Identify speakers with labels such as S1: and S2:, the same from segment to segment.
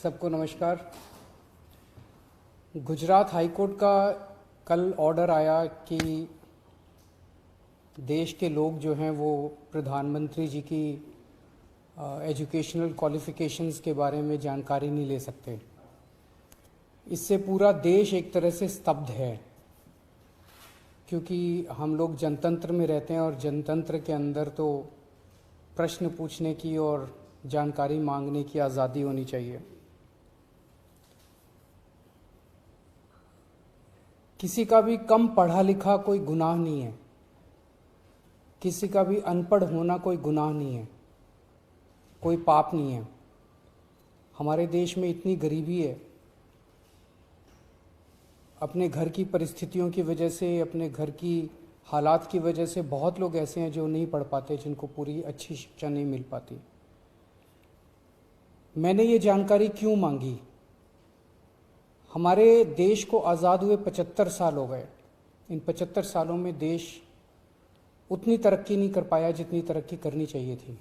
S1: सबको नमस्कार। गुजरात हाईकोर्ट का कल ऑर्डर आया कि देश के लोग जो हैं वो प्रधानमंत्री जी की एजुकेशनल क्वालिफ़िकेशंस के बारे में जानकारी नहीं ले सकते। इससे पूरा देश एक तरह से स्तब्ध है, क्योंकि हम लोग जनतंत्र में रहते हैं और जनतंत्र के अंदर तो प्रश्न पूछने की और जानकारी मांगने की आज़ादी होनी चाहिए। किसी का भी कम पढ़ा लिखा कोई गुनाह नहीं है, किसी का भी अनपढ़ होना कोई गुनाह नहीं है, कोई पाप नहीं है। हमारे देश में इतनी गरीबी है, अपने घर की परिस्थितियों की वजह से, अपने घर की हालात की वजह से बहुत लोग ऐसे हैं जो नहीं पढ़ पाते, जिनको पूरी अच्छी शिक्षा नहीं मिल पाती। मैंने ये जानकारी क्यों मांगी? हमारे देश को आज़ाद हुए 75 साल हो गए। इन 75 सालों में देश उतनी तरक्की नहीं कर पाया जितनी तरक्की करनी चाहिए थी।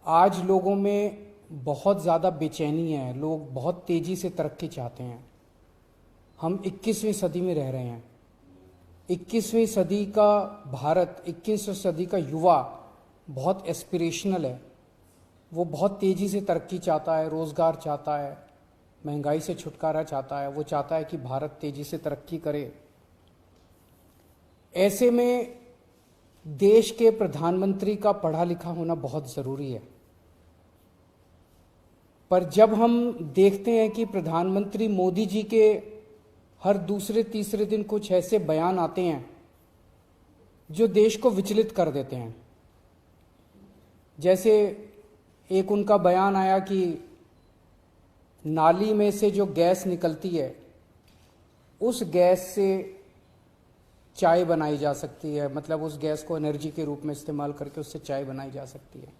S1: आज लोगों में बहुत ज़्यादा बेचैनी है, लोग बहुत तेज़ी से तरक्की चाहते हैं। हम 21वीं सदी में रह रहे हैं। 21वीं सदी का भारत, 21वीं सदी का युवा बहुत एस्पिरेशनल है। वो बहुत तेज़ी से तरक्की चाहता है, रोज़गार चाहता है, महंगाई से छुटकारा चाहता है। वो चाहता है कि भारत तेज़ी से तरक्की करे। ऐसे में देश के प्रधानमंत्री का पढ़ा लिखा होना बहुत ज़रूरी है। पर जब हम देखते हैं कि प्रधानमंत्री मोदी जी के हर दूसरे तीसरे दिन कुछ ऐसे बयान आते हैं जो देश को विचलित कर देते हैं। जैसे एक उनका बयान आया कि नाली में से जो गैस निकलती है, उस गैस से चाय बनाई जा सकती है, मतलब उस गैस को एनर्जी के रूप में इस्तेमाल करके उससे चाय बनाई जा सकती है।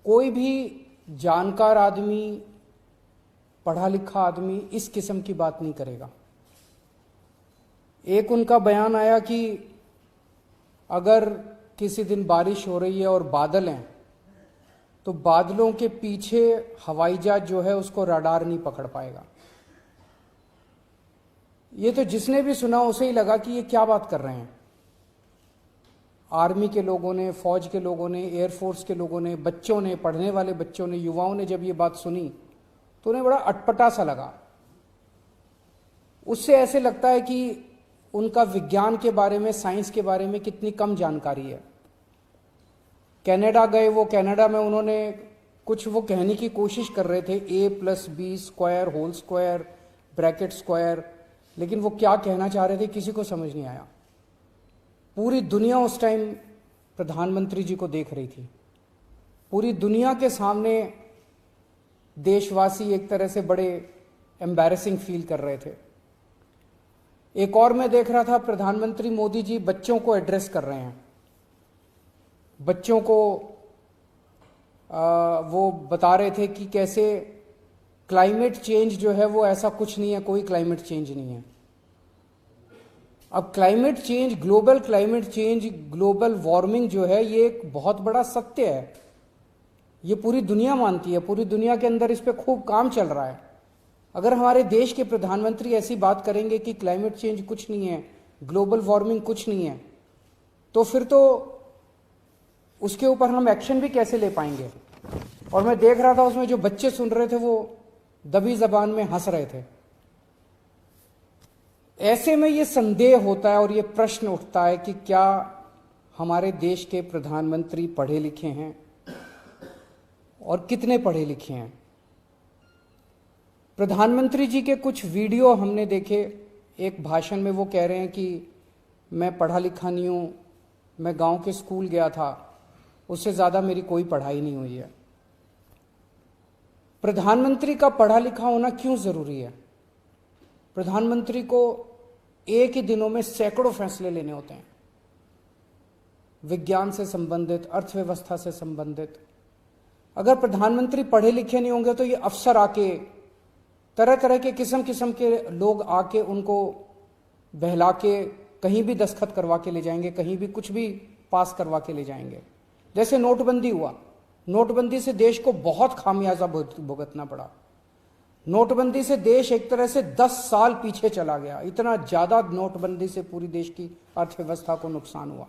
S1: कोई भी जानकार आदमी, पढ़ा लिखा आदमी इस किस्म की बात नहीं करेगा। एक उनका बयान आया कि अगर किसी दिन बारिश हो रही है और बादल हैं, तो बादलों के पीछे हवाई जहाज जो है उसको रडार नहीं पकड़ पाएगा। ये तो जिसने भी सुना उसे ही लगा कि ये क्या बात कर रहे हैं। आर्मी के लोगों ने, फौज के लोगों ने, एयरफोर्स के लोगों ने, बच्चों ने, पढ़ने वाले बच्चों ने, युवाओं ने जब ये बात सुनी तो उन्हें बड़ा अटपटा सा लगा। उससे ऐसे लगता है कि उनका विज्ञान के बारे में, साइंस के बारे में कितनी कम जानकारी है। कनाडा गए, वो कनाडा में उन्होंने कुछ वो कहने की कोशिश कर रहे थे, a+b² whole square bracket square, लेकिन वो क्या कहना चाह रहे थे किसी को समझ नहीं आया। पूरी दुनिया उस टाइम प्रधानमंत्री जी को देख रही थी। पूरी दुनिया के सामने देशवासी एक तरह से बड़े एम्बैरेसिंग फील कर रहे थे। एक और मैं देख रहा था, प्रधानमंत्री मोदी जी बच्चों को एड्रेस कर रहे हैं। बच्चों को वो बता रहे थे कि कैसे क्लाइमेट चेंज जो है वो ऐसा कुछ नहीं है, कोई क्लाइमेट चेंज नहीं है। अब climate change, global climate change, global warming जो है ये एक बहुत बड़ा सत्य है। ये पूरी दुनिया मानती है, पूरी दुनिया के अंदर इस पे खूब काम चल रहा है। अगर हमारे देश के प्रधानमंत्री ऐसी बात करेंगे कि क्लाइमेट चेंज कुछ नहीं है, ग्लोबल वार्मिंग कुछ नहीं है, तो फिर तो उसके ऊपर हम एक्शन भी कैसे ले पाएंगे। और मैं देख रहा था उसमें जो बच्चे सुन रहे थे वो दबी जबान में हंस रहे थे। ऐसे में ये संदेह होता है और ये प्रश्न उठता है कि क्या हमारे देश के प्रधानमंत्री पढ़े लिखे हैं और कितने पढ़े लिखे हैं। प्रधानमंत्री जी के कुछ वीडियो हमने देखे। एक भाषण में वो कह रहे हैं कि मैं पढ़ा लिखा नहीं हूं, मैं गांव के स्कूल गया था, उससे ज्यादा मेरी कोई पढ़ाई नहीं हुई है। प्रधानमंत्री का पढ़ा लिखा होना क्यों जरूरी है? प्रधानमंत्री को एक ही दिनों में सैकड़ों फैसले लेने होते हैं, विज्ञान से संबंधित, अर्थव्यवस्था से संबंधित। अगर प्रधानमंत्री पढ़े लिखे नहीं होंगे तो ये अफसर आके, तरह तरह के किस्म के लोग आके उनको बहला के कहीं भी दस्तखत करवा के ले जाएंगे, कहीं भी कुछ भी पास करवा के ले जाएंगे। जैसे नोटबंदी हुआ, नोटबंदी से देश को बहुत खामियाजा भुगतना पड़ा। नोटबंदी से देश एक तरह से 10 साल पीछे चला गया। इतना ज्यादा नोटबंदी से पूरी देश की अर्थव्यवस्था को नुकसान हुआ।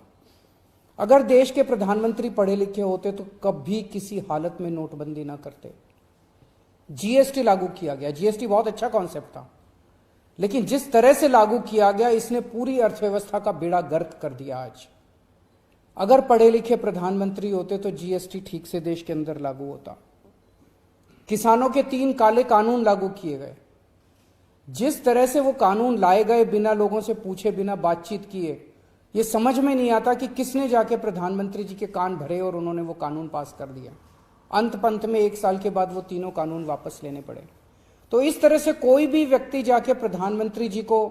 S1: अगर देश के प्रधानमंत्री पढ़े लिखे होते तो कभी किसी हालत में नोटबंदी ना करते। जीएसटी लागू किया गया। जीएसटी बहुत अच्छा कॉन्सेप्ट था, लेकिन जिस तरह से लागू किया गया इसने पूरी अर्थव्यवस्था का बेड़ा गर्क कर दिया। आज अगर पढ़े लिखे प्रधानमंत्री होते तो जीएसटी ठीक से देश के अंदर लागू होता। किसानों के 3 काले कानून लागू किए गए। जिस तरह से वो कानून लाए गए बिना लोगों से पूछे, बिना बातचीत किए, ये समझ में नहीं आता कि किसने जाके प्रधानमंत्री जी के कान भरे और उन्होंने वो कानून पास कर दिया। अंत पंत में 1 साल के बाद वो तीनों कानून वापस लेने पड़े। तो इस तरह से कोई भी व्यक्ति जाके प्रधानमंत्री जी को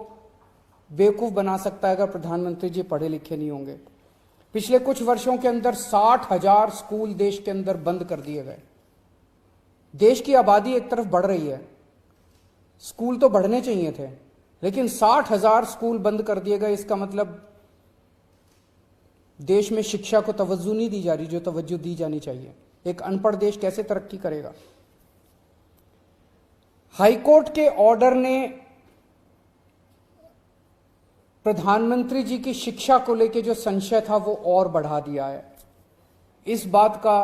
S1: बेवकूफ बना सकता है अगर प्रधानमंत्री जी पढ़े लिखे नहीं होंगे। पिछले कुछ वर्षों के अंदर 60,000 स्कूल देश के अंदर बंद कर दिए गए। देश की आबादी एक तरफ बढ़ रही है, स्कूल तो बढ़ने चाहिए थे, लेकिन 60,000 स्कूल बंद कर दिए गए। इसका मतलब देश में शिक्षा को तवज्जो नहीं दी जा रही जो तवज्जो दी जानी चाहिए। एक अनपढ़ देश कैसे तरक्की करेगा? हाईकोर्ट के ऑर्डर ने प्रधानमंत्री जी की शिक्षा को लेकर जो संशय था वो और बढ़ा दिया है। इस बात का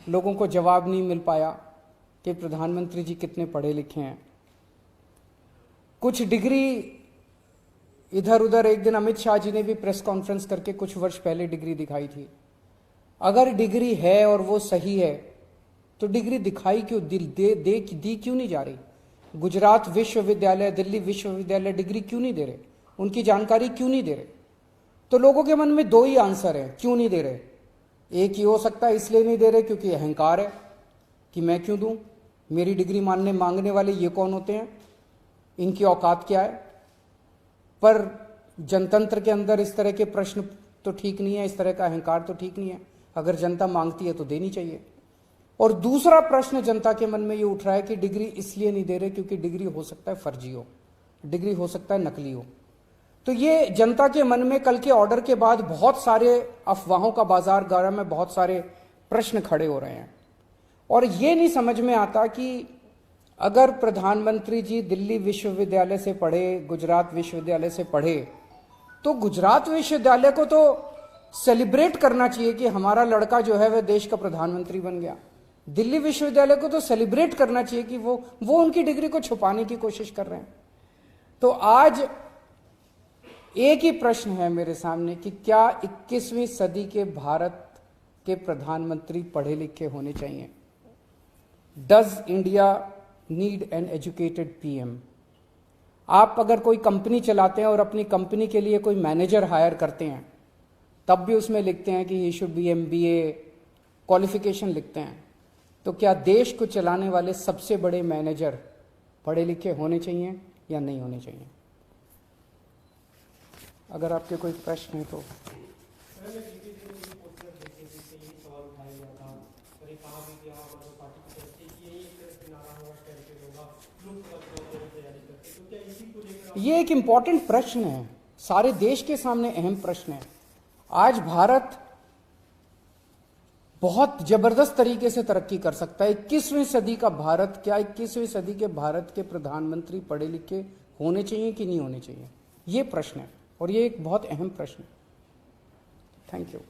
S1: लोगों को जवाब नहीं मिल पाया कि प्रधानमंत्री जी कितने पढ़े लिखे हैं। कुछ डिग्री इधर उधर, एक दिन अमित शाह जी ने भी प्रेस कॉन्फ्रेंस करके कुछ वर्ष पहले डिग्री दिखाई थी। अगर डिग्री है और वो सही है तो डिग्री दिखाई क्यों, दी क्यों नहीं जा रही? गुजरात विश्वविद्यालय, दिल्ली विश्वविद्यालय डिग्री क्यों नहीं दे रहे? उनकी जानकारी क्यों नहीं दे रहे? तो लोगों के मन में 2 ही आंसर है क्यों नहीं दे रहे। एक ही हो सकता है इसलिए नहीं दे रहे क्योंकि अहंकार है कि मैं क्यों दूं, मेरी डिग्री मांगने वाले ये कौन होते हैं, इनकी औकात क्या है। पर जनतंत्र के अंदर इस तरह के प्रश्न तो ठीक नहीं है, इस तरह का अहंकार तो ठीक नहीं है। अगर जनता मांगती है तो देनी चाहिए। और दूसरा प्रश्न जनता के मन में ये उठ रहा है कि डिग्री इसलिए नहीं दे रहे क्योंकि डिग्री हो सकता है फर्जी हो, डिग्री हो सकता है नकली हो। तो ये जनता के मन में कल के ऑर्डर के बाद बहुत सारे अफवाहों का बाजार गर्म है, बहुत सारे प्रश्न खड़े हो रहे हैं। और ये नहीं समझ में आता कि अगर प्रधानमंत्री जी दिल्ली विश्वविद्यालय से पढ़े, गुजरात विश्वविद्यालय से पढ़े, तो गुजरात विश्वविद्यालय को तो सेलिब्रेट करना चाहिए कि हमारा लड़का जो है वह देश का प्रधानमंत्री बन गया। दिल्ली विश्वविद्यालय को तो सेलिब्रेट करना चाहिए कि वो उनकी डिग्री को छुपाने की कोशिश कर रहे हैं। तो आज एक ही प्रश्न है मेरे सामने कि क्या 21वीं सदी के भारत के प्रधानमंत्री पढ़े लिखे होने चाहिए? Does India need an educated PM? आप अगर कोई कंपनी चलाते हैं और अपनी कंपनी के लिए कोई मैनेजर हायर करते हैं, तब भी उसमें लिखते हैं कि he should be MBA qualification लिखते हैं। तो क्या देश को चलाने वाले सबसे बड़े मैनेजर पढ़े लिखे होने चाहिए या नहीं होने चाहिए? अगर आपके कोई प्रश्न है तो। ये एक इंपॉर्टेंट प्रश्न है, सारे देश के सामने अहम प्रश्न है। आज भारत बहुत जबरदस्त तरीके से तरक्की कर सकता है। 21वीं सदी का भारत, क्या 21वीं सदी के भारत के प्रधानमंत्री पढ़े लिखे होने चाहिए कि नहीं होने चाहिए? ये प्रश्न है और ये एक बहुत अहम प्रश्न है। Thank you.